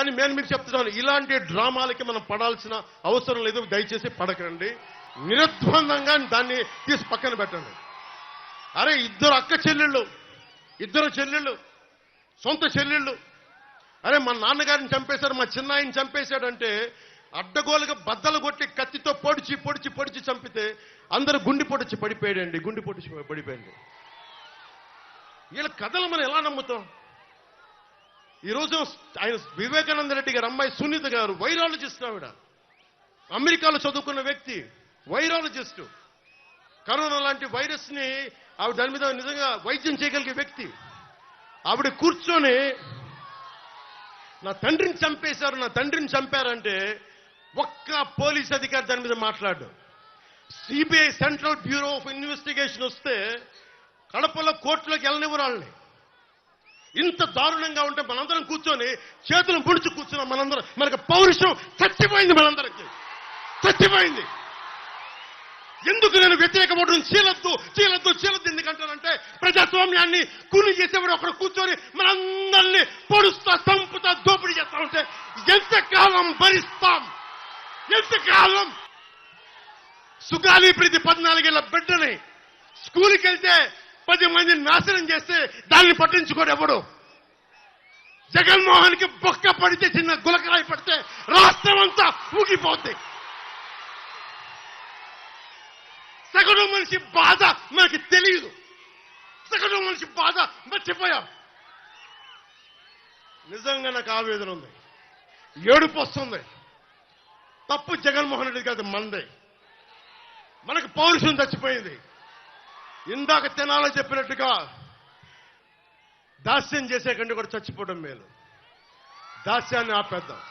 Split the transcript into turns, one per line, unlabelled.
కానీ నేను మీకు చెప్తున్నాను, ఇలాంటి డ్రామాలకి మనం పడాల్సిన అవసరం లేదు. దయచేసి పడకండి. నిర్ద్వందంగా దాన్ని తీసి పక్కన పెట్టండి. అరే ఇద్దరు అక్క చెల్లెళ్ళు, ఇద్దరు చెల్లెళ్ళు, సొంత చెల్లెళ్ళు. అరే మా నాన్నగారిని చంపేశాడు, మా చిన్నాయిని చంపేశాడంటే అడ్డగోలుగా బద్దలు కొట్టి కత్తితో పొడిచి పొడిచి పొడిచి చంపితే అందరూ గుండి పొడిచి పడిపోయాడండి. గుండి పొడిచి పడిపోయింది. వీళ్ళ కథలు మనం ఎలా నమ్ముతాం? ఈరోజు ఆయన వివేకానంద రెడ్డి గారు అమ్మాయి సునీత గారు వైరాలజిస్ట్. ఆవిడ అమెరికాలో చదువుకున్న వ్యక్తి, వైరాలజిస్ట్. కరోనా లాంటి వైరస్ ని ఆవిడ దాని మీద నిజంగా వైద్యం చేయగలిగే వ్యక్తి. ఆవిడ కూర్చొని నా తండ్రిని చంపేశారు, నా తండ్రిని చంపారంటే ఒక్క పోలీస్ అధికారి దాని మీద మాట్లాడు. CBI central bureau of investigation వస్తే కడపలో కోర్టులోకి వెళ్ళనివ్వరు వాళ్ళని. ఇంత దారుణంగా ఉంటే మనందరం కూర్చొని చేతులు ముడిచి కూర్చున్నాం. మనందరం, మనకు పౌరుషం చచ్చిపోయింది, మనందరికి చచ్చిపోయింది. ఎందుకు నేను వ్యతిరేక ఓటును చీలద్దు చీలద్దు చీలద్దు ఎందుకంటానంటే ప్రజాస్వామ్యాన్ని కూని చేసేవాడు ఒకడు కూర్చొని మనందరినీ పొడుస్తా చంపుతా దోపిడీ చేస్తా ఉంటే ఎంతకాలం భరిస్తాం? ఎంతకాలం? సుగాలి ప్రీతి 14 ఏళ్ల బిడ్డని స్కూల్కి వెళ్తే 10 మందిని నాశనం చేస్తే దాన్ని పట్టించుకోడు ఎవడు. జగన్మోహన్ కి బొక్క పడితే, చిన్న గులకరాయి పడితే రాష్ట్రం అంతా ఊగిపోద్ది. సగటు మనిషి బాధ మనకి తెలియదు. సగటు మనిషి బాధ మర్చిపోయాం. నిజంగా నాకు ఆవేదన ఉంది, ఏడుపు వస్తుంది. తప్పు జగన్మోహన్ రెడ్డి కాదు, మందే. మనకు పౌరుషం చచ్చిపోయింది. ఇందాక తెనాలో చెప్పినట్టుగా దాస్యం చేసే కంటే కూడా చచ్చిపోవడం మేలు. దాస్యాన్ని ఆపేద్దాం.